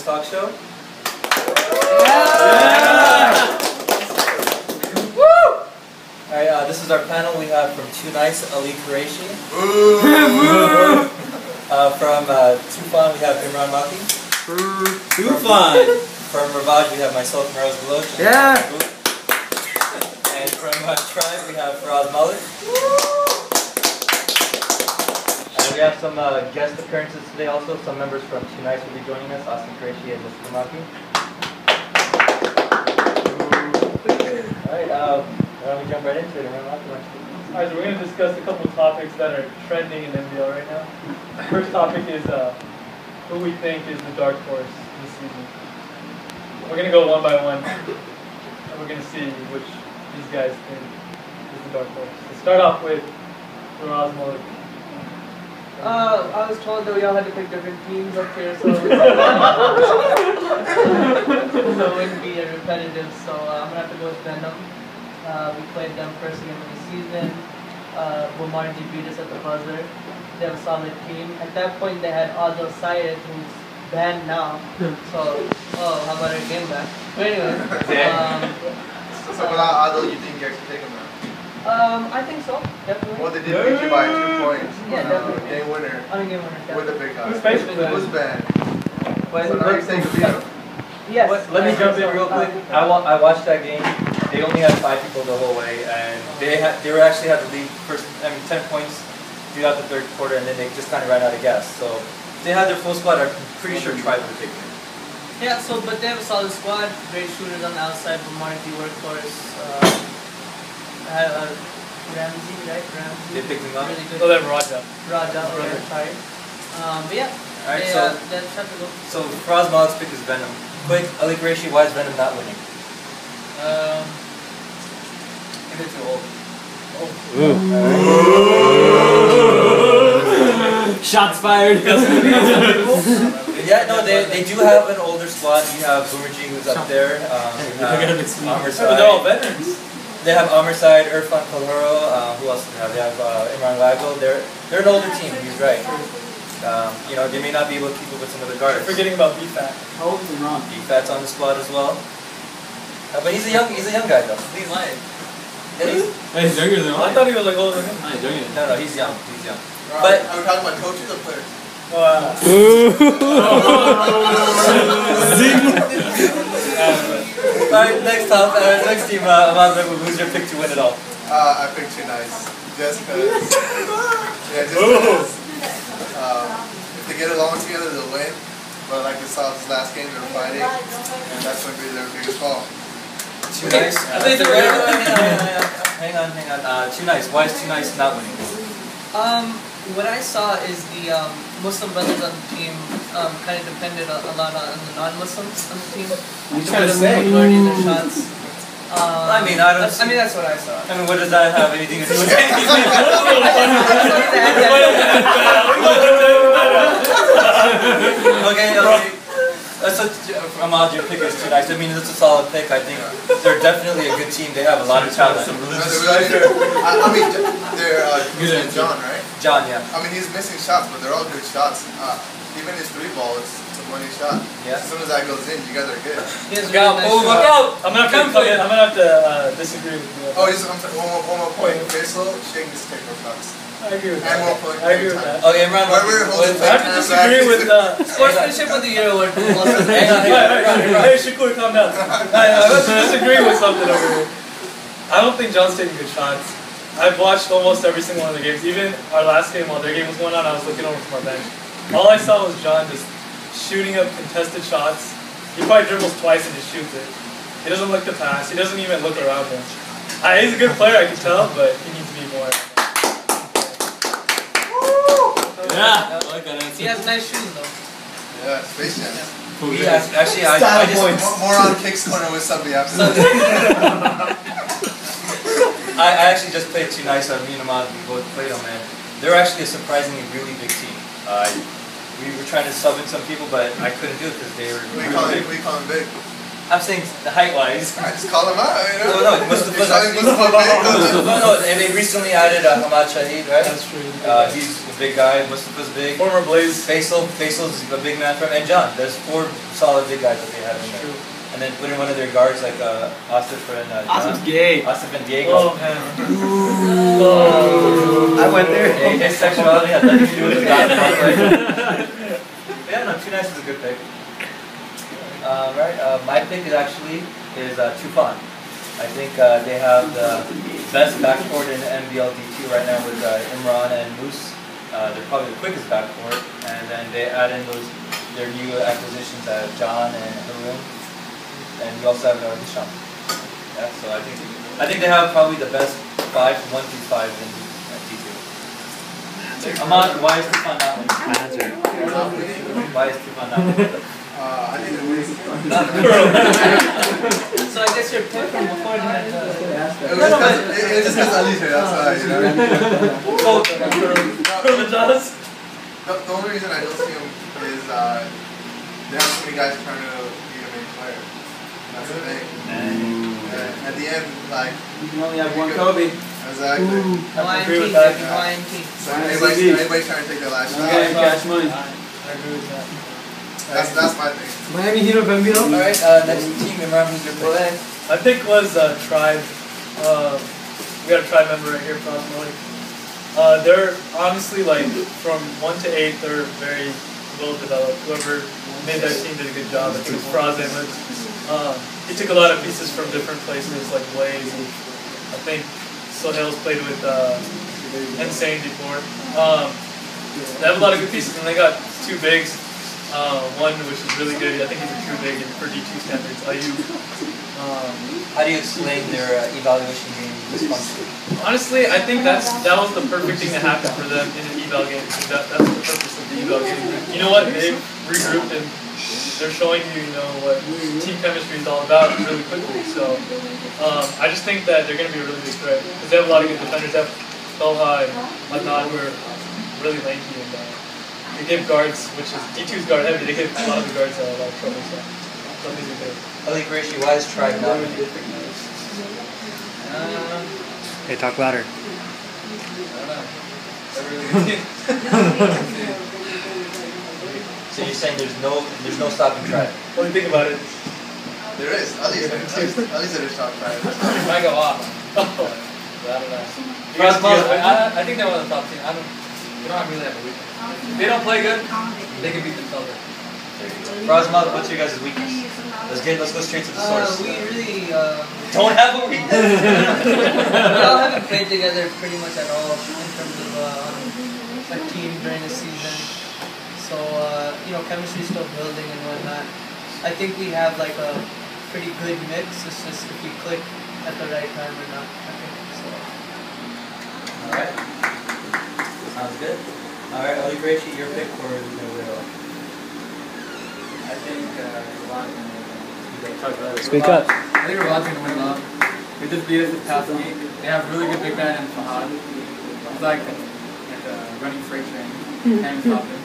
Sports Talk Show. Alright, this is our panel. We have from Too Nice, Ali Qureshi. From Tufan, we have Imran Maki. Tufan! From Ravaj, we have myself, Maraz Baloch. Yeah! And from Tribe, we have Faraz Malik. And we have some guest appearances today also. Some members from Too Nice will be joining us, Austin Qureshi and Mr. Maki. Alright, why don't we jump right into it? Alright, so we're going to discuss a couple of topics that are trending in MBL right now. First topic is who we think is the dark horse this season. We're going to go one by one, and we're going to see which these guys think is the dark horse. To start off with Faraz Malik. I was told that we all had to pick different teams up here, so so it wouldn't be repetitive. So I'm gonna have to go with Venom. We played them first game of the season. Bomarji beat us at the buzzer. They have a solid team. At that point, they had Adil Syed, who's banned now. So, how about our game back? But anyway. So without Adil, you think you actually take him now? I think so, definitely. Well, they did beat you by 2 points. Yeah, definitely. Game winner. On a game winner, definitely. With the big guy. Who's facing them? Who's banned? But So now you think beat him. yes. Let me jump in real quick. I watched that game. They only had 5 people the whole way, and they actually had to lead first. 10 points throughout the third quarter, and then they just kind of ran out of gas. So if they had their full squad, I'm pretty sure Tribe would have taken it. Yeah, but they have a solid squad, great shooters on the outside, Bomarji, Workhorse, Ramsey, right? Ramsey. They picked him up. Really good. Oh, then Raja. Raja, sorry. But yeah, Alright, they have to go. so Faraz Malik's pick is Venom. Quick, Ali Qureshi, why is Venom not winning? Maybe too old. Shots fired! Yeah, no, they do have an older squad. You have Boomerji, who's up there. Amr Side. They're all veterans. They have Amr Side, Irfan Kalhuro. Who else do they have? They have Imran Lago. They're an older team. He's right. You know, they may not be able to keep up with some of the guards. Forgetting about BFAT. How old is Imran? BFAT's on the squad as well. But he's a young guy though. He's lying. He's younger than I thought he was like older than him. He's younger. no, he's young. He's young. But are we talking about coaches or players? Alright, next team, Ahmad, who's your pick to win it all? I picked Too Nice. Just because. Yeah, just because. If they get along together, they'll win. But like we saw this last game, they were fighting. And that's going to be their biggest fall. Too Nice. Hang on. Too Nice. Why is Too Nice not winning? What I saw is the Muslim brothers on the team kind of depended a lot on the non-Muslims on the team. I'm trying to say. Majority of their shots. I mean, that's what I saw. I mean, what does that have anything to do with anything? Okay. That's Ahmad, your pick is Too Nice. I mean, it's a solid pick. I think they're definitely a good team. They have a lot of talent. I mean, they're John, right? John, yeah. I mean, he's missing shots, but they're all good shots. Even his 3-ball, it's a money shot. Yeah. As soon as that goes in, you guys are good. Look out! Look out! I'm gonna have to disagree with you. Oh, just one more point. Faisal, Shane needs to take more shots. I agree with And that. more points. I agree with that. Okay, Imran. I have to disagree with Sportsmanship of the year award. Hang on. Hey, Shakur, calm down. I have to disagree with something over here. I don't think John's taking good shots. I've watched almost every single one of the games. Even our last game, while their game was going on, I was looking over from our bench. All I saw was John just shooting up contested shots. He probably dribbles twice and just shoots it. He doesn't look to pass. He doesn't even look around him. He's a good player, I can tell, but he needs to be more. Yeah, I like that answer. He has nice shoes though. Yeah, Space Jam. Actually, I just More on Kicks Corner with somebody after that. I actually just played Too Nice on me and Ahmad. We both played them, and they're actually a surprisingly really big team. We were trying to sub in some people, but I couldn't do it because they were We really call big. him big. I'm saying the height-wise. I just call him out, you know? No, Mustafa's actually... No, and they recently added Hamad Shahid, right? That's true. He's a big guy, Mustafa's big. Former Blaze. Faisal's a big man for him, and John. There's 4 solid big guys that they have in there. And then put in one of their guards like Asif and John. Asif's gay. Asif and Diego. Oh, man. I went there. Hey, his sexuality had nothing to do with the basketball play. Yeah, no, 2 nice is a good pick. Right, my pick is Tufan. I think they have the best backcourt in the MBL D2 right now with Imran and Moose. They're probably the quickest backcourt, and then they add in their new acquisitions, John and Haroon, and you also have Hisham. Yeah, so I think they have probably the best 1 through 5 in D2. Ahmad, why is Tufan not winning? Why is Tufan not winning? I think the winning. So I guess your pick from before that. It was just because Ali's here outside, you know? The only reason I don't see him is they have so many guys trying to be a main player. That's the thing. And at the end, like... You can only have one Kobe. Exactly. Hawaiian agree with king, that. Hawaiian king. So everybody's trying to take their last shot. Okay, cash money. I agree with that. That's my thing. Miami Heat of MBL? Alright, next team, Imran, who's your pick? My pick was Tribe. We got a Tribe member right here, Frost Malik. They're honestly like from 1 to 8, they're very well developed. Whoever made that team did a good job. I think it's Frost Ahmed. He took a lot of pieces from different places like Blaze. And I think Sohail's played with Insane before. They have a lot of good pieces, and they got 2 bigs. One which is really good. I think he's a true big for D2 standards. Ayub. How do you explain their evaluation game dysfunction? Honestly, I think that was the perfect thing that happened for them in an eval game. That's the purpose of the eval game. You know what? They've regrouped and they're showing you, what team chemistry is all about really quickly. So I just think that they're going to be a really big threat because they have a lot of good defenders. They have Talha and Adnan who are really lanky and they give guards, which is D2's guard heavy. They give a lot of the guards a lot of trouble. So something to do. Ali Qureshi, why is Tribe not winning? Hey, talk louder. So you're saying there's no stopping Tribe? What do you think about it? There is. Ali's at his top 5. I go off. I don't know. I think they're one of the top teams. They don't really have a weakness. If they don't play good, they can beat themselves. Razmal, what's your guys' weakness? Let's go straight to the source. We really Don't have a weakness. we all haven't played together pretty much at all in terms of a team during the season. So chemistry is still building and whatnot. I think we have like a pretty good mix. It's just if we click at the right time or not. I think so. All right. Sounds good. All right, Ali Qureshi, your pick for the widow. I think Speak up. I think Ravon's going to win it off. We just beat us this past week. They have really good big man in Fahad. He's like a running freight train. Can't stop him.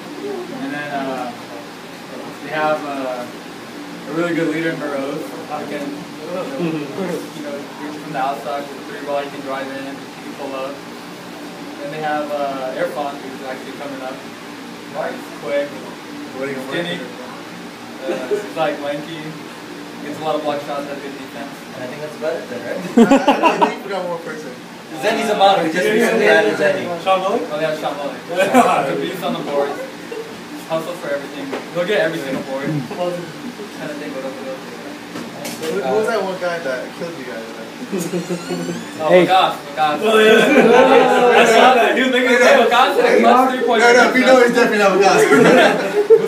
And then they have a really good leader in Burroughs. Who can, reach from the outside with a 3-ball. He can drive in. He can pull up. And they have Irfan, who's actually coming up. He's quick, skinny. He's like lanky. Gets a lot of block shots, has good defense. And I think that's about it then, right? I think we got one more person. Zenny's a model. We just recently added Zenny. Sean Malik? Oh, they have Sean Malik. The beast on the board. Hustle for everything. He'll get every single board. Kind of take whatever they'll do. Who was that one guy that killed you guys? Oh, Hey. Magas. Oh, yeah. I saw that. He was making it Hey, Magas had a clutch 3-point. No, we know he's definitely not with us.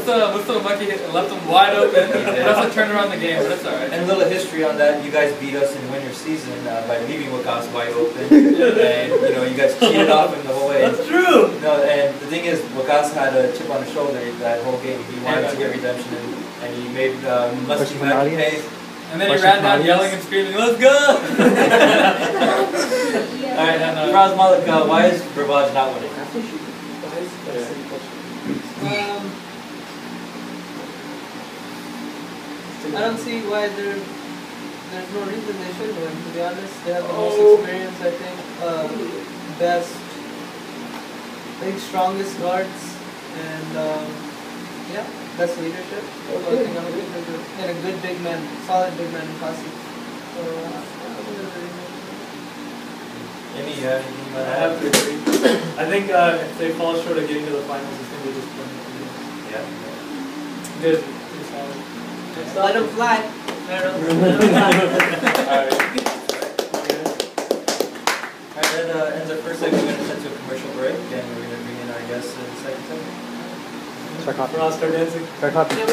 Mustafa Monkey left him wide open. He doesn't turn around the game, but it's alright. And a little history on that, you guys beat us in winter season by leaving Wakas wide open. And, you guys cheated off him the whole way. That's true. No, and the thing is, Wakas had a chip on his shoulder that whole game. He wanted to get redemption, and he made Musty Mac pay. And then he ran down yelling and screaming, "Let's go!" Alright, Faraz Malik, why is Brevage not winning? I don't see why they're there's no reason they should win, to be honest. They have the most experience, I think. Best, I think strongest guards, and yeah, best leadership. So I think I'm a good big man, solid big man in Kasi. So Amy, you have anything I have to agree. I think if they fall short of getting to the finals, it's going to be disappointing. Yeah. Good. let them fly. Alright. Alright, that ends our first segment. We're going to send to a commercial break, and we're going to bring in our guests in the second segment. Start We're copying. all start dancing. Start copying.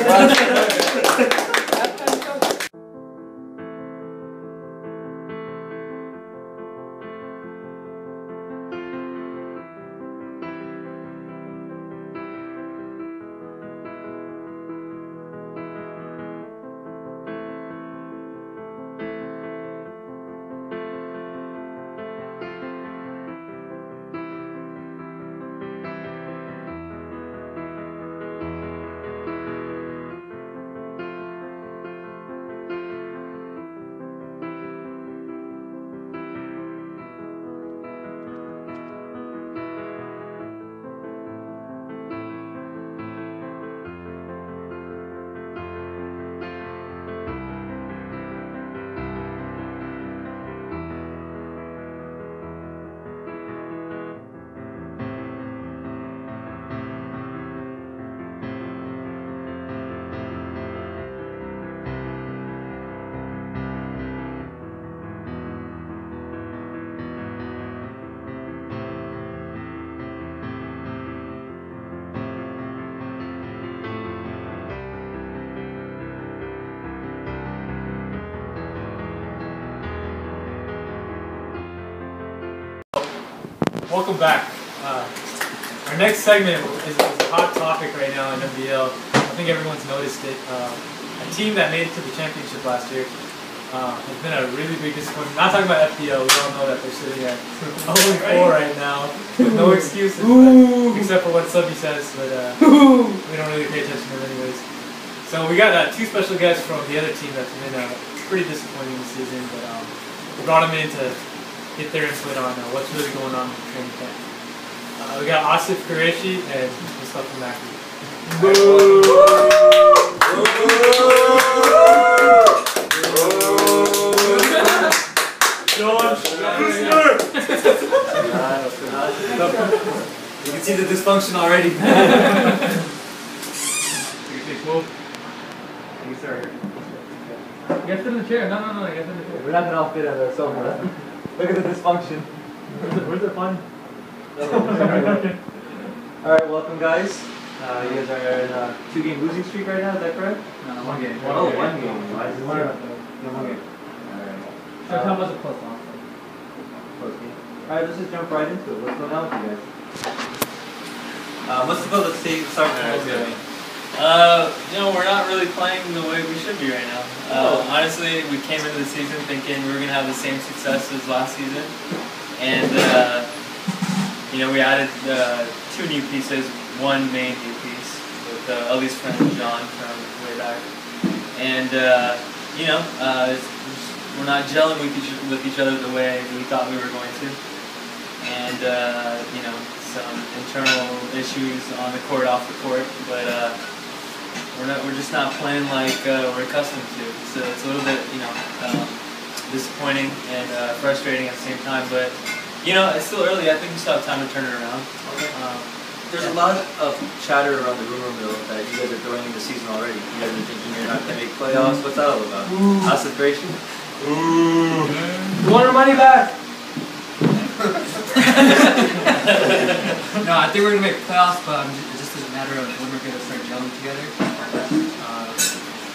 Welcome back. Our next segment is a hot topic right now in MBL. I think everyone's noticed it. A team that made it to the championship last year has been a really big disappointment. Not talking about FPL, we all know that they're sitting at 0-4 right now with no excuses, except for what Subby says, but we don't really pay attention to it anyways. So we got two special guests from the other team that's been pretty disappointing this season, but we brought them in to get their input on what's really going on in the training camp. We got Asif Qureshi and Mustafa Maki. You can see the dysfunction already. Get to the chair. No, get to the chair. We're not gonna all fit on ourselves. Look at the dysfunction. Where's the fun? Alright, welcome guys. You guys are in a 2-game losing streak right now, is that correct? No, one game. Oh, one game. Why is it One zero? game. One game. So how was it close off? Close game. Alright, let's just jump right into it. What's going on with you guys? let's start with you. We're not really playing the way we should be right now. Honestly, we came into the season thinking we were going to have the same success as last season. And, we added 2 new pieces, one main new piece with Ellie's friend John from way back. And, we're not gelling with each other the way we thought we were going to. And, some internal issues on the court, off the court, but we're just not playing like we're accustomed to. So it's a little bit, disappointing and frustrating at the same time. But it's still early. I think we still have time to turn it around. There's a lot of chatter around the rumor mill that you guys are throwing in the season already. You guys are thinking you're not going to make playoffs. What's that all about? Asif Qureshi? We want our money back. No, I think we're going to make playoffs, but it just doesn't matter of when we're going to start gelling together.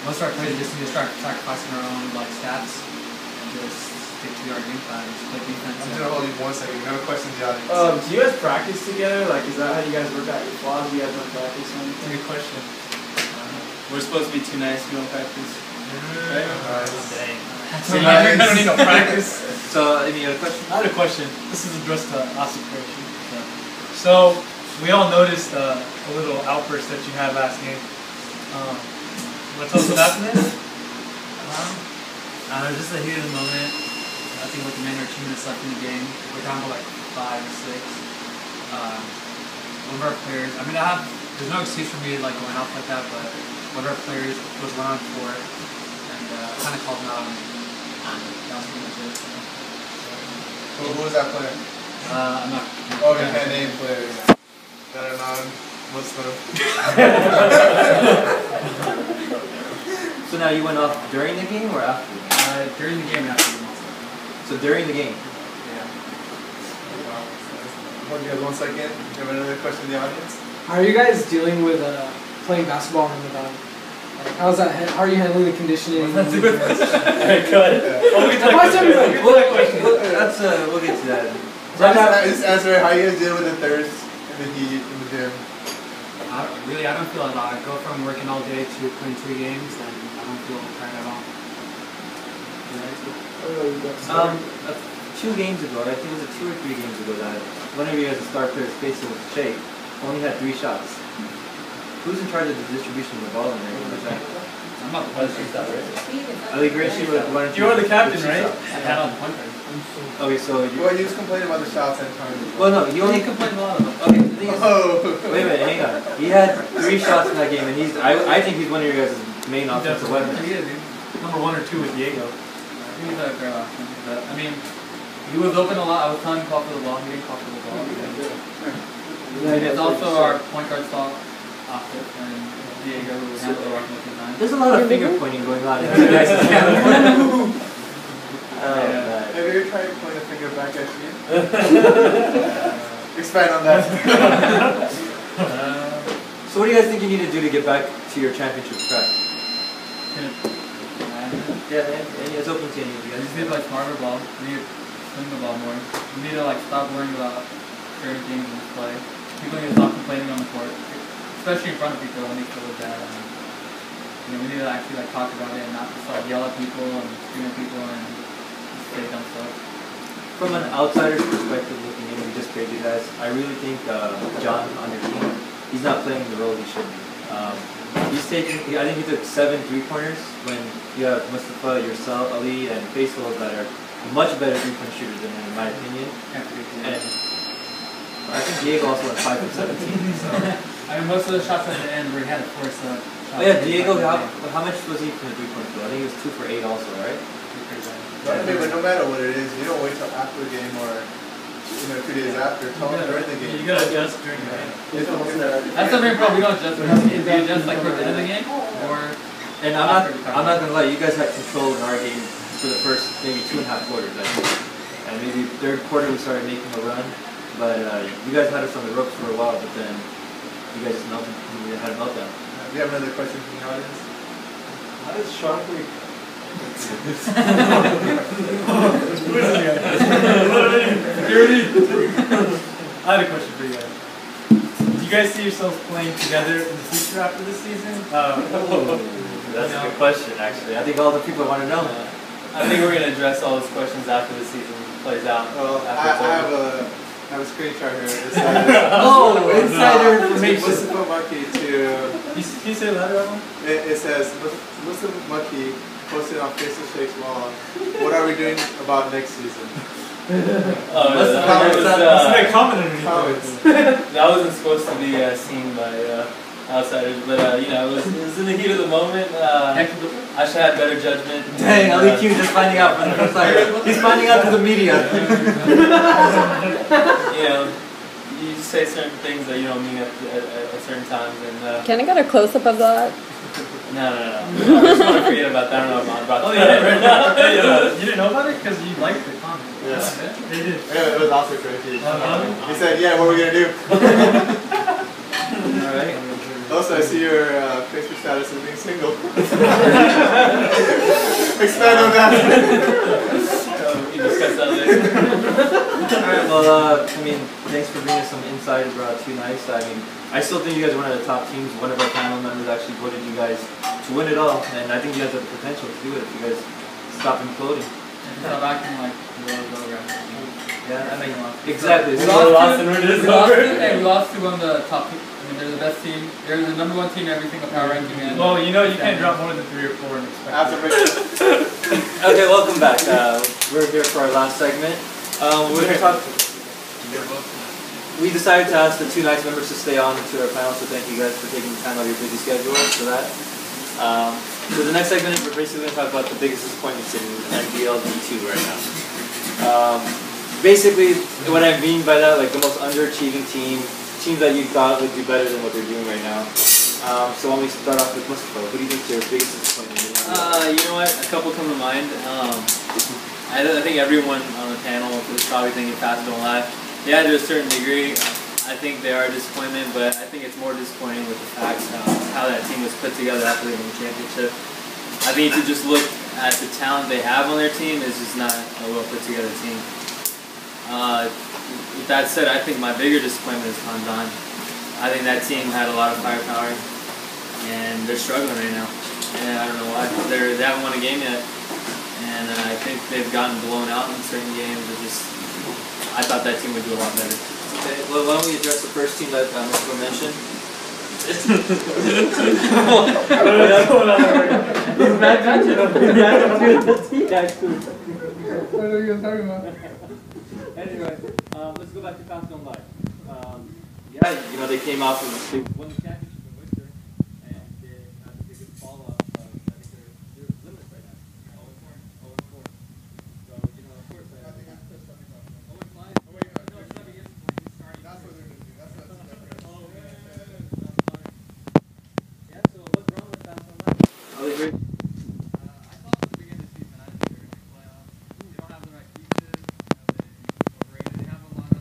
Most of our players just need to start sacrificing our own stats and just stick to our game plan and just play defense. I'm going to hold you 1 second. We have a question, Johnny. Do you guys practice together? Is that how you guys work out your flaws? Do you guys don't practice or That's a anything? good question. We're supposed to be too nice. We don't practice. Right? Dang. I don't need no practice. So, any other questions? I had a question. This is addressed to Asif Qureshi. So, we all noticed a little outburst that you had last game. Want to tell us what happened there? Just the heat of the moment. I think with the man or 2 minutes left in the game, we're down to like 5 or 6. One of our players, I mean, there's no excuse for me like going off like that, but one of our players was 1 on 4, and kind of called him out on it. That was pretty much it. Who was that player? I'm not. Oh, you can't name players that are non-Muslim. So now you went off during the game or after? During the game and after the game. So during the game. Yeah. Hold you guys 1 second. You have another question in the audience? How are you guys dealing with playing basketball in Ramadan? Like, how's that? How are you handling the conditioning? Go ahead. We'll get to that. Just answer how you guys deal with the thirst and the heat in the gym. I don't feel a lot. I go from working all day to playing 3 games, and I don't feel tired at all. 2 games ago, I think it was 2 or 3 games ago that one of you guys, the star players, faced with Shea, only had 3 shots. Who's in charge of the distribution of the ball in there? I'm not the best shot, right? Ali Gracie with 1 or 2. You are the captain, right? I had on the point guard. Okay, so you. Well, you just complained about the shots and time. Well, no, you only complained about them. Okay, the thing is. Wait a minute, hang on. He had 3 shots in that game, and I think he's one of your guys' main offensive weapons. He is, dude. Number 1 or 2 with Diego. He was a great option, but I mean, he was open a lot. I was telling him to call for the ball. He didn't call for the ball. It's also our point guard fault, Oscar, and Diego, who handled the rock most of the time. There's a lot of finger pointing going on in you guys' camera. Have you ever tried to point a finger back at you? Expand on that. So what do you guys think you need to do to get back to your championship track? Yeah, it's open to any of you We guys. just need to like smarter ball. We need to swing the ball more. We need to like stop worrying about certain things in this play. People need to stop complaining on the court, especially in front of people when they feel bad. We need to actually like talk about it and not just like yell at people and scream at people and just say dumb stuff. From an outsider's perspective, looking in, we just paid you guys. I really think John on your team, he's not playing the role he should be. He's taking. I think he took 7 3-pointers when you have Mustafa, yourself, Ali, and Faisal that are much better 3-point shooters than him, in my opinion. And I think Diego also went 5 of 17. So. I mean, most of the shots at the end where he had to force a shot. Oh yeah, Diego. How much was he from the 3-point shoot? I think he was 2 for 8 also, right? But no matter what it is, you don't wait till after the game or 2 days after. Tell them during the game. You gotta adjust during the game. That's the main problem. We don't adjust during the game. We adjust like for the end of the game or. And I'm not gonna lie, you guys had control in our game for the first maybe 2.5 quarters, I think. And maybe 3rd quarter we started making a run, but you guys had us on the ropes for a while, but then you guys just melted. You had a meltdown. We have another question from the audience. How does Shockley? I had a question for you guys. Do you guys see yourselves playing together in the future after this season? That's a good question, actually. I think all the people want to know. I think we're going to address all those questions after the season plays out. Well, I have a screen chart here. It says, Insider information. Mustafa Maki to. Can you say that, Evan? It says Mustafa Maki posted on Faisal Sheikh's wall. What are we doing about next season? That wasn't supposed to be seen by outsiders, but it was in the heat of the moment. I should have better judgment. Dang, Ali Q just finding out for the first time. He's finding out through the media. You say certain things that you don't mean at certain times, and Can I get a close up of that? no. I just want to forget about that. I don't know if I'm about to right now. You didn't know about it because you liked the comment. Yeah. They did. Yeah, it was also crazy. He said, "Yeah, what are we gonna do?" All right. Also, I see your Facebook status as being single. Expand on that. You discuss that later. Alright, well, thanks for bringing some insight about 2 nights. I still think you guys are one of the top teams. One of our panel members actually voted you guys to win it all, and I think you guys have the potential to do it if you guys stop imploding. Stop acting like the world's over. Yeah, that makes sense. Exactly. We So lost to, and we're we just lost over. to, and we lost to one of the top two. I mean, they're the best team. They're the number one team in every single power ranking. And Well, you know you can't drop more than 3 or 4 and expect. After break. okay, welcome back. We're here for our last segment. We're going to talk. We decided to ask the 2 nice members to stay on to our panel, so thank you guys for taking the time out of your busy schedule for that. So the next segment, we're basically going to talk about the biggest disappointments in MBL D2 right now. Basically, what I mean by that, like the most underachieving teams that you thought would do better than what they're doing right now. So when we start off with Mustafa, what do you think is your biggest disappointment? You know what? A couple come to mind. I think everyone on the panel is probably thinking Fast Don't Lie. Yeah, to a certain degree, I think they are a disappointment, but I think it's more disappointing with the facts how that team was put together after they won the championship. I think to just look at the talent they have on their team is just not a well put together team. With that said, I think my bigger disappointment is Kandan. I think that team had a lot of firepower, and they're struggling right now. And I don't know why. They haven't won a game yet, and I think they've gotten blown out in certain games. I thought that team would do a lot better. Okay, well, why don't we address the first team that Mustafa mentioned? What's going on there? He's mad mentioned. He's mad mentioned the team, actually. what are you talking about? Anyway, let's go back to Fast Don't Lie. Yeah, you know, they came out from they won the championship in winter, and they had a big fall off. I think they're limited right now. 0-4. So, you know, of course, I think that's 0-5. Oh, wait, no, it's not against starting. That's what they're going to do. That's different. Yeah, so what's wrong with Fast Don't Lie? Are they great? I thought at the beginning of the season, I didn't think they were going to play off. They don't have the right pieces. They have a lot of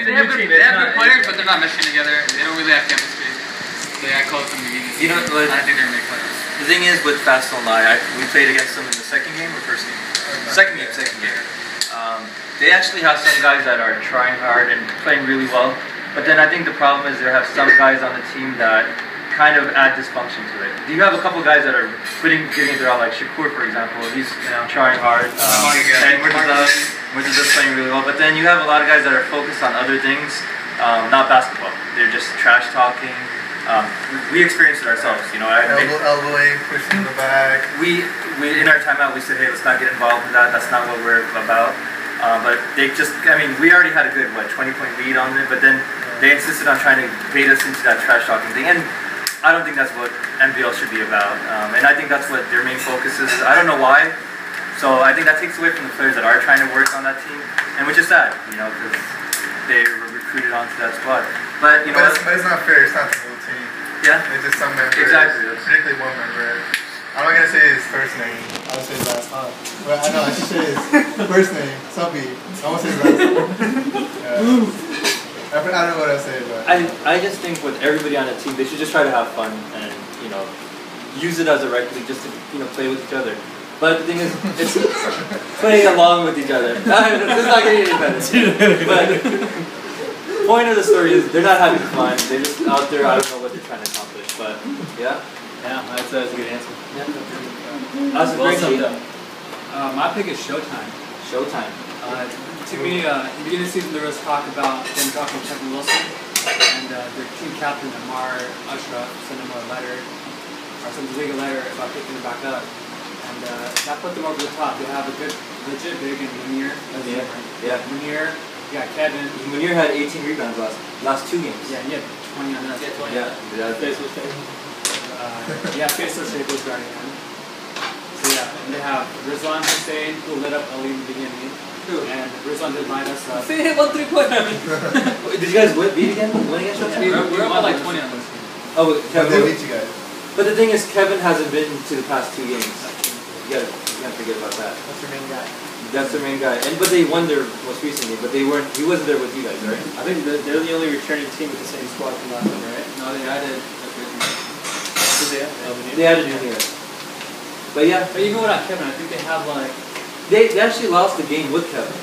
they have good players, but they're not meshing together. They don't really have chemistry. So yeah, I called them the beginning. You know, like, I think they're going to make playoffs. the thing is with Fast Don't Lie, we played against them in the second game or first game? Second game. They actually have some guys that are trying hard and playing really well, but then I think the problem is they have some guys on the team that kind of add dysfunction to it. You have a couple guys that are giving it their all, like Shakur, for example. He's trying hard, and Murtaza's playing really well, but then you have a lot of guys that are focused on other things, not basketball. They're just trash talking. We experienced it ourselves, you know. Elbowing, pushing the back. We in our timeout we said, hey, let's not get involved in that. That's not what we're about. But they just, I mean, we already had a good 20-point lead on it, but then they insisted on trying to bait us into that trash talking thing, and I don't think that's what MBL should be about. And I think that's what their main focus is. I don't know why. So I think that takes away from the players that are trying to work on that team, and which is sad, you know, because they were recruited onto that squad. But you know, But it's not fair. It's not the whole team. yeah, It's just some members. exactly. Particularly one member. I'm not gonna say his first name. I'll say his last name. But I know I should say his first name. Subby. I won't say his last name. I don't know what I say, but I just think with everybody on the team, they should just try to have fun and, you know, use it as a rec league just to, you know, play with each other. But the thing is, it's playing along with each other. It's not getting any better. But point of the story is they're not having fun. They're just out there. I don't know what they're trying to accomplish. But yeah, That's a good answer. that's a great team. My pick is Showtime. Showtime. To me, in the beginning of the season, there was talk about them dropping Kevin Wilson, and their team captain, Amar Ashraf, sent him a letter, or sent the league a letter about picking him back up. And that put them over the top. They have a good, legit big in Munir. Yeah. Munir, Kevin. Munir had 18 rebounds last 2 games. Yeah, he had 20 on that. Yeah. Faisal Sheikh was guarding him. So yeah, and they have Rizwan Hussein, who lit up Ali in the beginning. And Rizwan did line us up. They hit 1 3-pointer. Did you guys beat again? Win against Showtime? We're up by like 20 on this game. Oh, but Kevin. they beat you guys. But the thing is, Kevin hasn't been to the past 2 games. You can't forget about that. That's your main guy. That's their main guy. But they won their most recent game. But he wasn't there with you guys, right? I think they're the only returning team with the same squad from last time, right? No, they added. They added Munir. But yeah, But even without Kevin, I think they have like. they actually lost the game with Kevin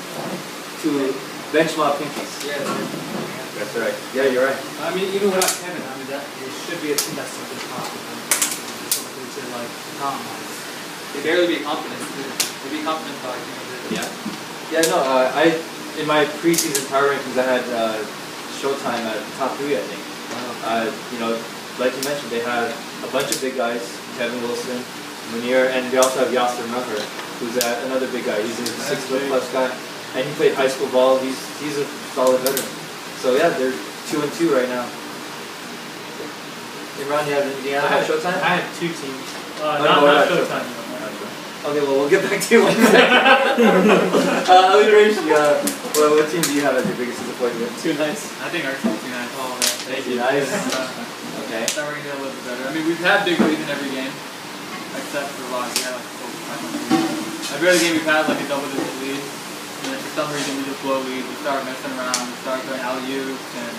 to bench mob pinkies. Yeah. That's right. Yeah, you're right. I mean, even without Kevin, I mean, that it should be a team that's something confident. Something to like compromise. They barely be confident. They be confident by Yeah. Yeah, no, in my preseason power rankings, I had Showtime at top 3, I think. You know, like you mentioned, they had a bunch of big guys, Kevin Wilson, Munir, and they also have Yasser Maher, who's another big guy. He's a 6-foot-plus guy, and he played high school ball. He's a solid veteran. So yeah, they're 2-2 right now. Imran, you have anything else about Showtime? I had 2 teams. Not Showtime. Okay, well, we'll get back to you in a second. Ali Raish, what team do you have as your biggest disappointment? Too nice. I think our team's too nice. Oh, man. Thank you. Nice. Okay. I thought we were going to get a little bit better. I mean, we've had big leads in every game, except for last. We had like every other game we've had like a double-digit lead. And then for some reason we just blow leads. We start messing around. We start going alley-oops and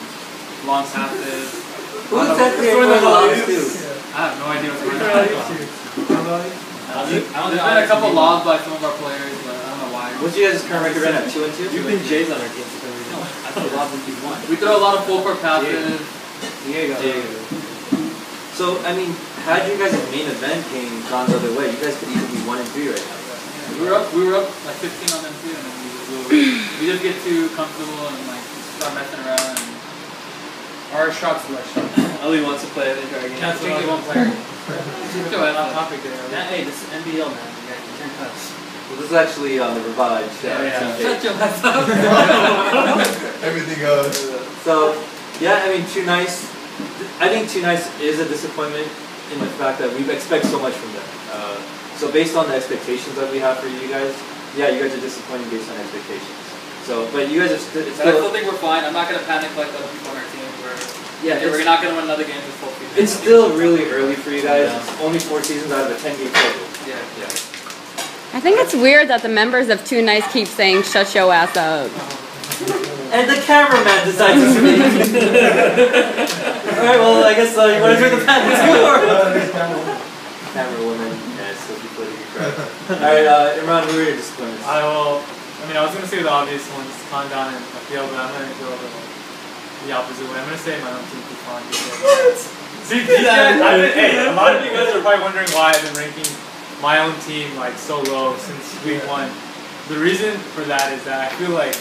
long passes. Who's that creating the lobs too? I have no idea what's going on. There's been a couple lobs by some of our players, but I don't know why. What's your guys' current record right now? 2-2? You've been Jays on our team for some reason. I thought Lob would be 1. We throw a lot of full court passes. Diego. So, I mean, had you guys' main event game gone the other way, you guys could even be 1-3 right now. We were up like 15 on them too, and then we just get too comfortable and like start messing around. And Our shot selection. Ali wants to play. I think our game. can't think of one player. Go ahead, on topic there. Hey, this is MBL, man. You got your turn cuts. Well, this is actually on the revived Shut team. your mouth up. Everything goes. So, yeah, I mean, Too Nice. I think Too Nice is a disappointment in the fact that we expect so much from them. So based on the expectations that we have for you guys, yeah, you guys are disappointing based on expectations. So, but you guys are still. But I still think we're fine. I'm not gonna panic like other people on our team. We're not gonna win another game this whole season. It's still really early for you guys. It's only 4 seasons out of a 10-game schedule. Yeah. I think it's weird that the members of Too Nice keep saying, "Shut your ass up." And the cameraman decides to speak. Alright, well, I guess you want to drink the pen too? Camera woman. Yeah, it's still politically correct. Alright, Imran, who are your disappointments? I was gonna say the obvious ones, Kandan and MBL, but I'm gonna go the opposite way. I'm gonna say my own team for Khan. What? See, these guys, hey, a lot of you guys are probably wondering why I've been ranking my own team like so low since week 1. The reason for that is that I feel like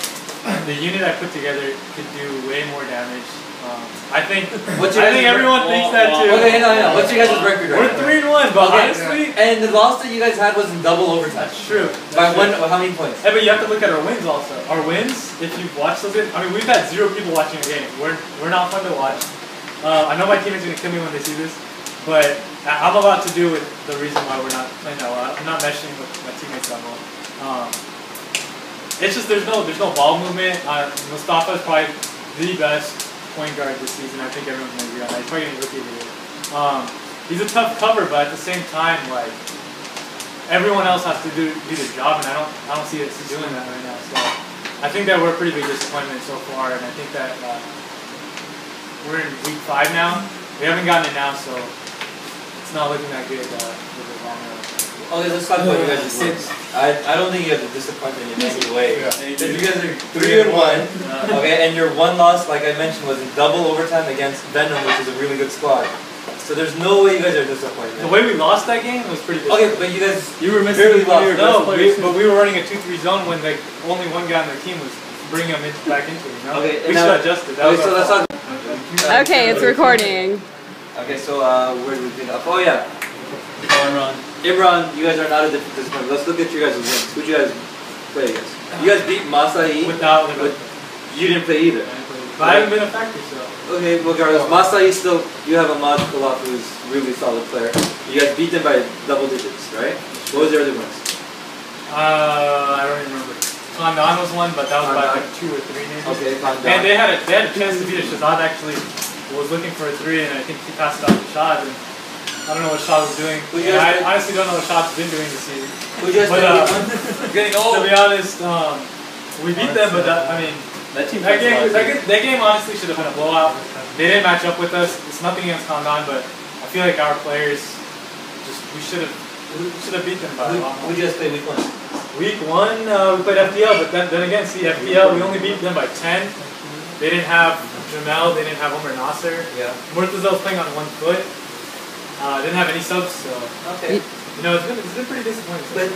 the unit I put together could do way more damage. I think everyone thinks that too. Okay, no. What's your guys' record right now? We're 3-1, but honestly, and the loss that you guys had was in double overtime. That's true. By how many points? Hey, but you have to look at our wins also. Our wins, if you've watched those games, I mean, we've had 0 people watching a game. We're not fun to watch. I know my teammates are gonna kill me when they see this, but I'm a lot to do with the reason why we're not playing that well. I'm not meshing with my teammates that well. It's just there's no ball movement. Mustafa is probably the best point guard this season. I think everyone's gonna agree on that. He's probably gonna rookie of the year. He's a tough cover, but at the same time, like everyone else has to do the job, and I don't see us doing that right now. So I think that we're a pretty big disappointment so far, and I think that we're in week 5 now. We haven't gotten it now, so it's not looking that good with the long run. Okay, let's talk about you guys' wins. I don't think you have a disappointment in any way. You guys are 3-1, okay, and your one loss, like I mentioned, was in double overtime against Venom, which is a really good squad. So there's no way you guys are disappointed. The way we lost that game was pretty good. Okay, but you guys were barely lost. But we were running a 2-3 zone when like only one guy on their team was bringing them back into it. You know? Okay, we should have adjusted. So let's talk. Okay, it's recording. Okay, so where did we pick up? Oh yeah. Imran, you guys are not a disappointment. Let's look at you guys' wins. Who'd you guys play against? You guys beat Masai. You didn't play either. But I haven't been a factor, so. Okay, regardless, Masai still, you have a Maj Kalaf who's a really solid player. You guys beat them by double digits, right? What was your other wins? I don't even remember. Kandan was one, but that was by like 2 or 3 maybe. Okay, Kandan. And they had a chance to beat it. Shazad actually was looking for a 3, and I think he passed it off to Shad. And I don't know what Shad was doing. I honestly don't know what Shad's been doing this season. Getting old. To be honest, we beat them, but that game honestly should have been a blowout. They didn't match up with us. It's nothing against Kandan, but I feel like our players we should have beat them by a lot more. Who did you guys play week 1? Week 1, we played FPL, but then again, see, FPL, we only beat them by 10. They didn't have Jamel, they didn't have Omer Nasser. Yeah. Murtaza was playing on one foot. Didn't have any subs, so. Okay. You know, it's been pretty disappointing. But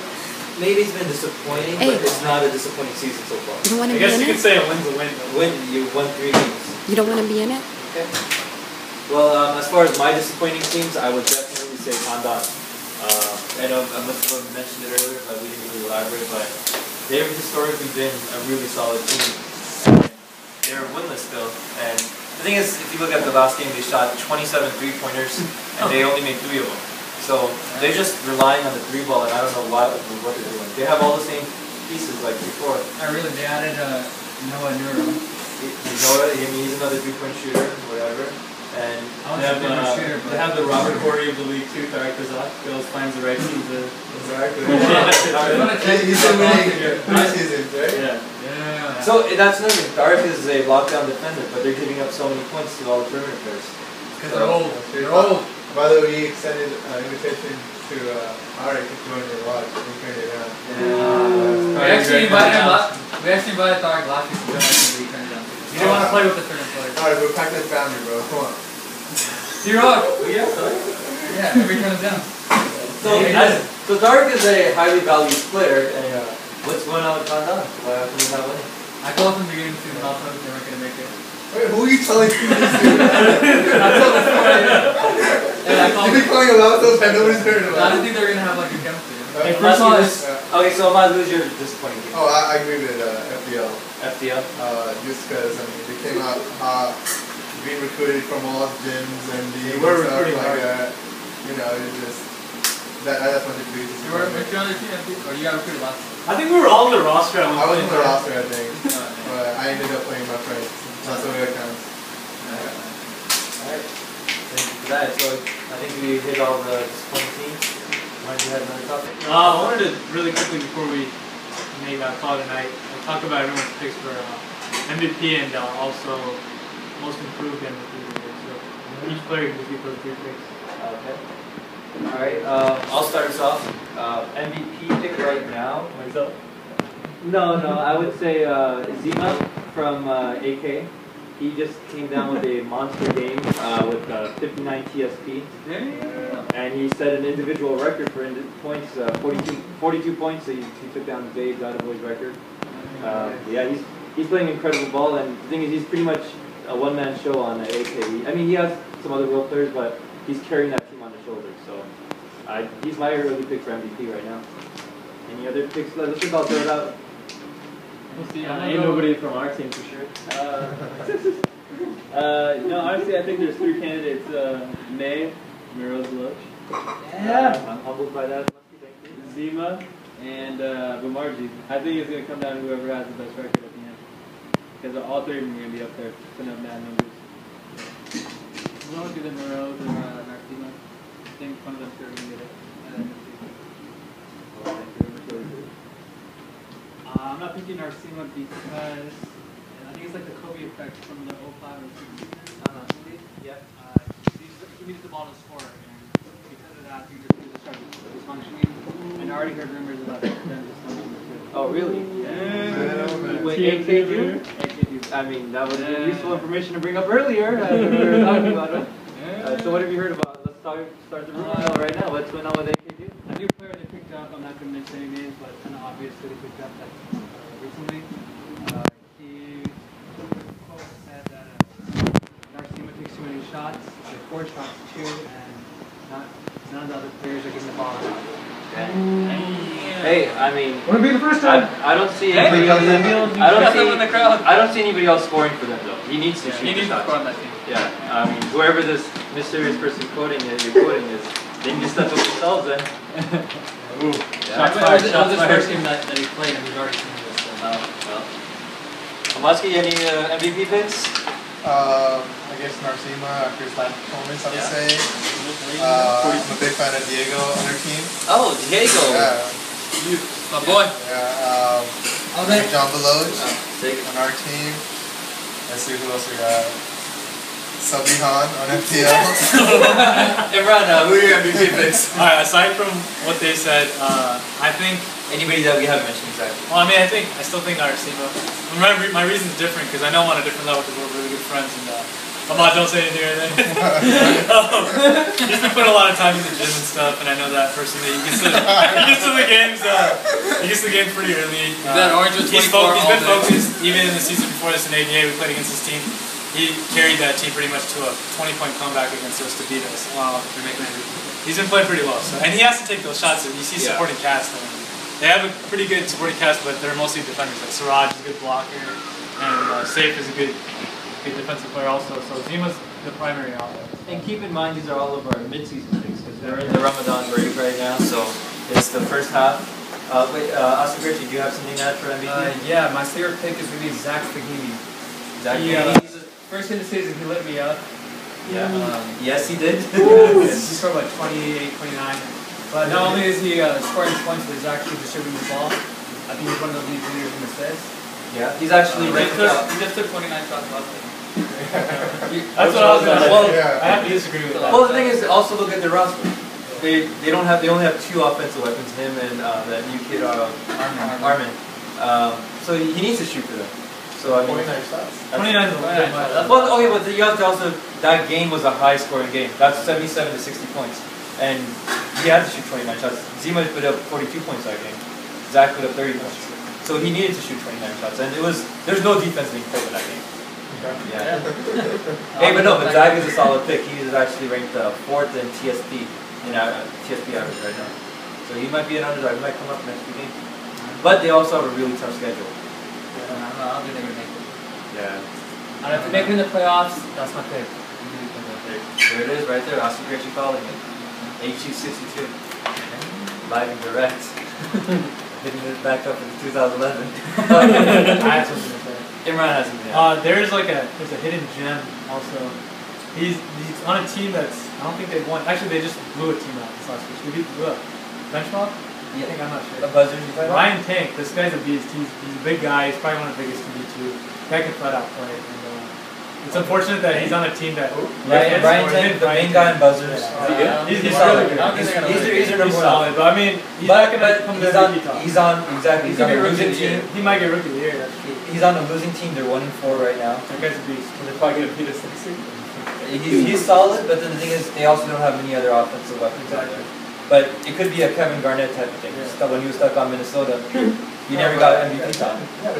maybe it's been disappointing, but it's not a disappointing season so far. You don't want I to be guess in you could it? say a win's a win. You won 3 games. You don't want to be in it? Okay. Well, as far as my disappointing teams, I would definitely say Pandan. I know I must have mentioned it earlier, but we didn't really elaborate. But they've historically been a really solid team. They're winless still, and the thing is, if you look at the last game, they shot 27 3-pointers, and they only made 3 of them. So they're just relying on the 3 ball, and I don't know what they're doing. They have all the same pieces like before. Really, they added Noah Nuro. Noah, he's another 3-point shooter, whatever. And they have the Robert Horry of the league too, Tariq Razak. He always finds the right team to. He's been winning 3 seasons, right? Yeah. So that's another thing. Tariq is a lockdown defender, but they're giving up so many points to all the perimeter players. Because they're old. They're old. By the way, we extended an invitation to Ari to join your watch. We turned it down. We actually invited Tariq last week to join us and we turned it down. You don't want to play with the certain players. Alright, we're packed this family, bro. Come on. Zero. Yeah, sorry. Yeah, we turned it down. So Tariq is a highly valued player, and what's going on with Pandan? Why are we not winning? I told them beginning of the season also they weren't going to make it. Wait, who are you telling this to? I told them You've been calling a lot of those and nobody's heard I about didn't it. think they were going to have like a chemistry. Okay, first one is, okay, so Ahmad, who's your disappointing team? Oh, I agree with FDL. FDL? Just because, I mean, they came out being recruited from all gyms and They were recruiting like that. You know, it's just, that's what they do. You were with your other team, or you got recruited last time? I think we were all on the roster at one I was point. on the roster, I think. But I ended up playing my friends. That's the way it counts. Alright. Thank you for that. So I think we hit all the disappointing teams. Why don't you have another topic? I wanted to really quickly before we make that call tonight, talk about everyone's picks for MVP and also most improved MVP. So each player can just give those 3 picks. Okay. Alright, I'll start us off. MVP pick right now. Myself? No, I would say Zima from AK. He just came down with a monster game with 59 TSP. And he set an individual record for points, 42 points, so he took down Dave Boy's record. Yeah, he's playing incredible ball, and the thing is, he's pretty much a one-man show on AK. I mean, he has some other role players, but he's carrying that team on his shoulders, so he's my early pick for MVP right now. Any other picks? Let's think I'll throw it out. We'll see. Ain't nobody from our team for sure. No, honestly, I think there's 3 candidates. May, Miroz Loach. I'm humbled by that. Zima, and Bumarji. I think it's going to come down to whoever has the best record at the end. Because all 3 of them are going to be up there, putting up bad numbers. We'll do the Miroz or Narcima. I think one of them are going to get it. I'm not thinking Narcima because I think it's like the Kobe effect from the 05 or 06 season. Yeah. He needs the ball to score, and because of that, he just started dysfunctioning. And I already heard rumors about them dysfunctioning too. Oh, really? Yeah. Wait, AKU? I mean, that would have been useful information to bring up earlier. We were talking about it. So what have you heard about? Let's start the rumor mill right now. What's going on with AKU? A new player they picked up, I'm not going to mention any names, but it's kind of obvious that they picked up recently. He said that Narcima takes too many shots, like 4 shots too, and none of the other players are getting the ball out. Hey, I mean, Wanna be the first time? I don't see anybody else. I don't see anybody else scoring for them though. He needs to shoot. He needs to score on that team. Yeah, I mean, whoever this mysterious person you're quoting is, they need to step up themselves then. Ooh. Shots fired. That was his first game that he played, and he's already seen this. Well. Amaski, any MVP picks? I guess Narcima after his last performance, I would say. I'm a big fan of Diego on their team. Oh, Diego. Yeah. My boy. Yeah. John Beloge on our team. Let's see who else we got. Sabihan on FTL. Imran, who are your MVP picks? Alright, aside from what they said, I think Anybody that we haven't mentioned exactly? Well, I mean, I still think Arcima. My reason's different because I know him on a different level because we're really good friends. And Ahmad, don't say anything or anything. He's been putting a lot of time in the gym and stuff, and I know that personally. He gets to the games. He gets to the games pretty early. He's been focused. Even in the season before this in ADA, we played against this team. He carried that team pretty much to a 20-point comeback against us to beat us. He's been playing pretty well, so, and he has to take those shots. And you see supporting cast. They have a pretty good supporting cast, but they're mostly defenders. Like Siraj is a good blocker, and Safe is a good defensive player also. So Zima's the primary offense. And keep in mind, these are all of our mid-season picks because they're in the Ramadan break right now. So it's the first half. Oscar Gritchie, do you have something to add for MVP? Yeah, my favorite pick is going to be Zach Fahimi. Zach He's the first in the season, he lit me up. Yeah. Yes, he did. He scored like 28, 29. But not only is he scoring points, but he's actually distributing the ball. I think he's one of the league leaders in assists. Yeah, he's actually He just took 29 shots last game. That's what I was going to say. Well, I have to disagree with that. Well, the thing is, also look at the roster. They only have 2 offensive weapons, him and that new kid Armin. So he needs to shoot for them. So I mean, 29 shots. 29 is a little bit much. Well, okay, but you have to also, that game was a high-scoring game. That's 77 to 60 points, and he had to shoot 29 shots. Zima put up 42 points that game. Zach put up 30 points. So he needed to shoot 29 shots, and there's no defense being played in that game. Yeah. Hey, but Zach is a solid pick. He is actually ranked 4th in TSP TSP average right now. So he might be an underdog. He might come up next few games. But they also have a really tough schedule. I don't think they're going to make it. Yeah. And if they make it in the playoffs, that's my pick. There it is, right there. Oscar Gritchie calling it. HU62. Live and direct. Hitting it back up in 2011. I have something to say. Imran has something. There's a hidden gem also. He's on a team that's, I don't think they've won. Actually, they just blew a team out this last week. They beat Benchmark? I think, I'm not sure. The buzzers you played Ryan Tank, this guy's a beast. He's a big guy. He's probably one of the biggest in D2. Guy can flat out play. And, it's unfortunate that he's on a team that. Ryan Tank, the main guy in buzzers. He's solid. He's a number 1. Solid, but I mean, he's not going to come to the rookie top. He's on a losing team. He might get rookie of the year. That's true. He's on a losing team. They're 1-4 right now. That guy's a beast. They're probably going to beat us next season. He's solid, but then the thing is, they also don't have many other offensive weapons out there. But it could be a Kevin Garnett type of thing. Yeah. When he was stuck on Minnesota, he never got MVP time. They have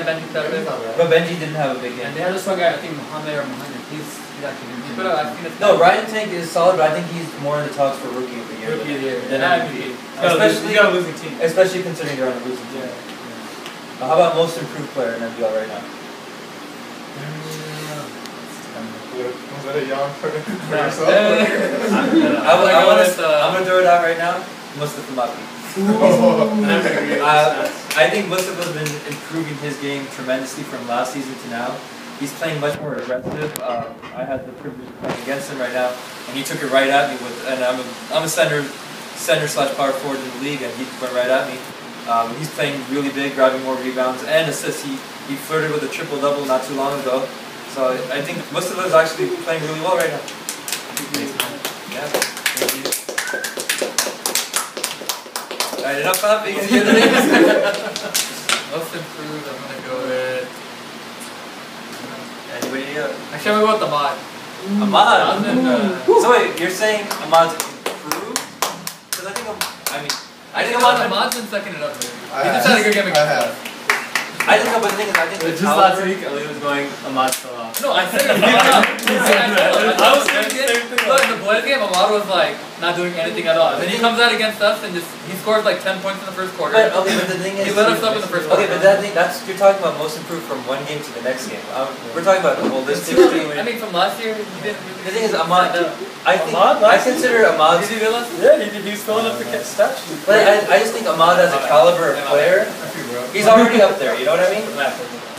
Benji Saturday. But Benji didn't have a big game. And they have this one guy, I think Mohammed. He's actually good. No, Ryan Tank is solid, but I think he's more in the talks for Rookie of the Year. Rookie of the Year. Than MVP. Especially, you got a losing team. Especially considering they're on a losing team. How about most improved player in MBL right now? Was that a yawn for yourself? I'm going to throw it out right now. Mustafa Maki. I think Mustafa's been improving his game tremendously from last season to now. He's playing much more aggressive. I had the privilege of playing against him right now, and he took it right at me. And I'm a center / power forward in the league, and he went right at me. He's playing really big, grabbing more rebounds and assists. He flirted with a triple-double not too long ago. So I think Mustafa is actually playing really well right now. Yeah, thank you. Alright, enough clapping. Most improved, I'm going to go with... Anybody else? Actually, I'm going to go with Ahmad. Ahmad? So wait, you're saying Ahmad's improved? Because I think Ahmad's been second it up. He just had a good game against us. I think the thing is, I think just last week, Ali was going, Ahmad fell off. No, I said it. I was thinking, look, in the boys game, Ahmad was like not doing anything at all. And then he comes out against us and he scores like 10 points in the first quarter. But the thing is, he let us up in the first quarter. Okay, but you're talking about most improved from one game to the next game. We're talking about the holistic thing. I mean, from last year, he didn't really. The thing is, Ahmad, I consider Ahmad. Did he do last year? Yeah, he was filling up the stat sheet. But I just think Ahmad as a caliber of player, he's already up there. You know what I mean?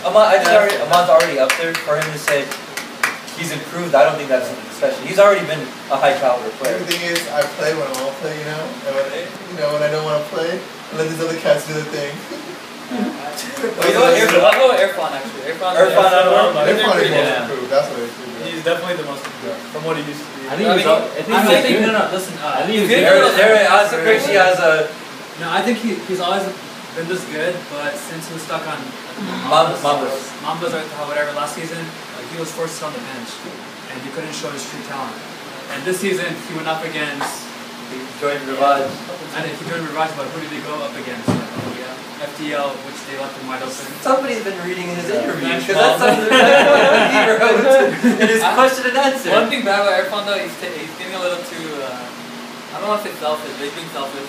Ahmad's already up there. For him to say he's improved, I don't think that's something special. He's already been a high caliber player. The thing is, I play when I want to play, and when I don't want to play, I let these other cats do the thing. You know what? I'll go with Irfan actually. Irfan is most improved. That's what it is. He's definitely the most improved. From what he used to be. I think listen. I think he's Crazy has a No, I think he's always been this good, but since he was stuck on Mambas. or whatever last season, like, he was forced to sit on the bench, and he couldn't show his true talent. And this season, he went up against. He joined Rivage. I think he joined Rivage, but who did he go up against? FDL, which they left him wide open. Somebody's been reading his interview because that's something that he wrote in his question and answer. One thing bad about Irfan though, he's getting a little too. I don't want to say selfish, but he's being selfish.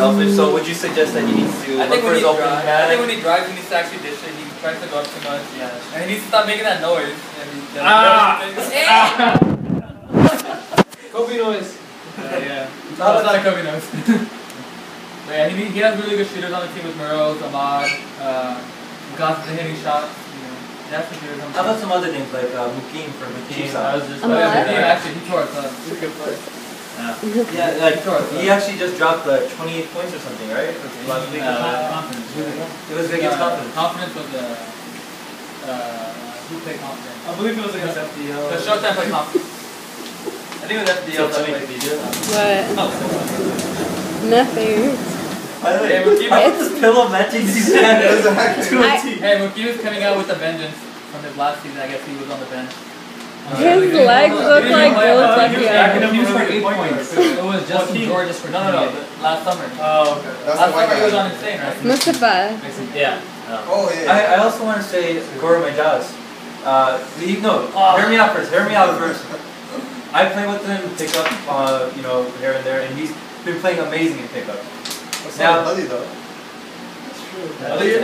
Selfish. So would you suggest that he needs to look for his opening man? I think when he drives, he needs to actually dish it. He tries to go up too much. Yeah. And he needs to stop making that noise. And Kobe noise. Yeah. No, it's not a Kobe noise. But yeah, he has really good shooters on the team with Murrows, Ahmad, constantly hitting shots. That's the shooters on the team. How about some other names like Mukim from the team? Actually, he tore it up. He's a good player. Yeah, like he actually just dropped 28 points or something, right? Last week. Confidence. It was against Confidence. Confidence was who played Confidence? I believe it was against FDL. The Showtime played Confidence. I think it was FDL that played. What? Nothing. By the way, how about this pillow matching these guys to a T? Hey, Mukim was coming out with a vengeance from his last season. I guess he was on the bench. His legs look like those like He was for 8 points. It was Justin Georges for No, last summer. Oh, okay. Last summer he was on insane, right? Mustafa. Yeah. Oh, yeah. I also want to say Goro Majaz. Hear me out first. I play with him pickup, here and there, and he's been playing amazing in pickup. Now, though. That's true. I think he's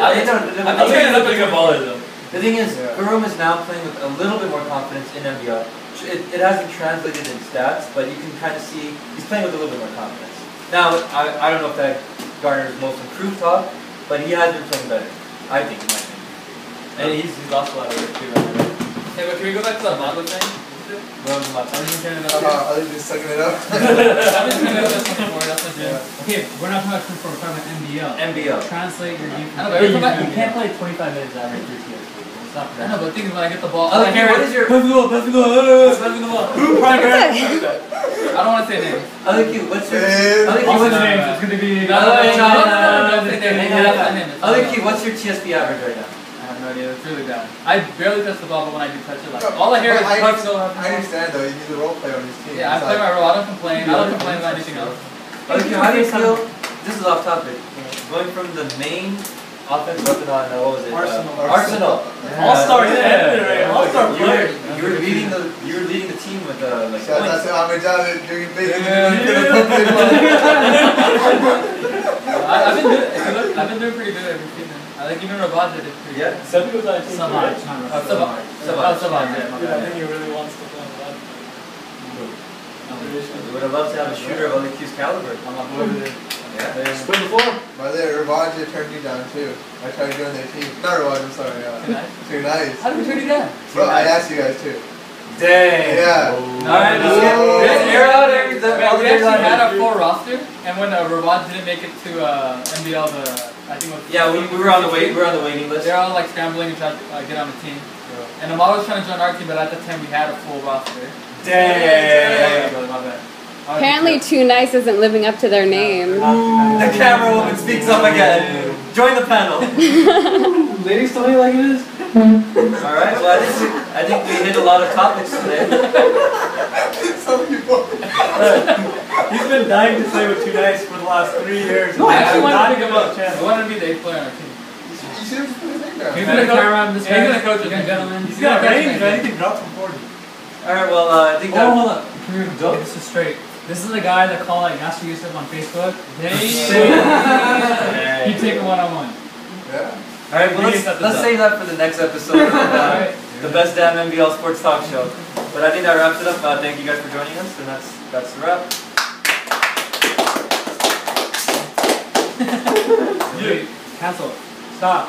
a pretty good baller though. The thing is, Guru is now playing with a little bit more confidence in MBL. It hasn't translated in stats, but you can kind of see he's playing with a little bit more confidence. Now, I don't know if that garners most improved talk, but he has been playing better. I think, in my opinion. And he's lost a lot of work too. Hey, but can we go back to that Mago thing? Well, I'm just Are they just sucking it up? Okay, we're not talking about we're talking about MBL. MBL. Translate your defense. You can't play 25 minutes average through TSP. I know, but the thing is when I get the ball, what is your... pass the ball. I don't want to say names. Other Q, what's your... What's the name? It's going to be... Other Q, what's your TSP average right now? I have no idea. It's really bad. I barely touch the ball, but when I do touch it, all I hear is touch so happy. I understand though, you need a role player on this team. Yeah, I play my role. I don't complain. I don't complain about anything else. Other Q, how do you feel... This is off topic. Going from the main offensive weapon on, what was it? Arsenal. All-star, All-star player. You were leading the team with like So that's points. I'm a job doing I've been doing pretty good every season. I like even Rabad did it pretty good. Yeah. Some people thought he Savage. I think he really wants to play on that. We would have loved to have a shooter of other Q's caliber. I'm not bored with it. Yeah. Split the floor. By the way, Ravaja turned me down too. I tried to join their team. Not Ravaja, I'm sorry. Too nice. How did we turn you down? Bro, I asked you guys too. Dang. Yeah. Alright, let's air out everything. We actually had a full roster, and when Rabad didn't make it to MBL, I think it was... Yeah, we were on the waiting list. They're all like scrambling and trying to get on the team. And Amal was trying to join our team, but at the time we had a full roster. Dang. My bad. Apparently, Too Nice isn't living up to their name. The camera woman speaks up again. Join the panel. Ladies, tell me like it is. Alright, well I think we hit a lot of topics today. Some people. He's been dying to play with Too Nice for the last 3 years. No, I actually not wanted to give give him up. a chance. I wanted to be the 8th player on our team. You should have put his name down. He's gonna coach. He's gonna coach us, gentlemen. He's got range, man. He can drop from 40. Alright, well I think that... Hold up. Can we go? This is straight. This is the guy that called like Master Yusuf on Facebook. He take a one-on-one. Yeah. Alright, well let's save that for the next episode of the best damn MBL Sports Talk Show. But I think that wraps it up. Thank you guys for joining us, and that's the wrap. Dude, cancel. Stop.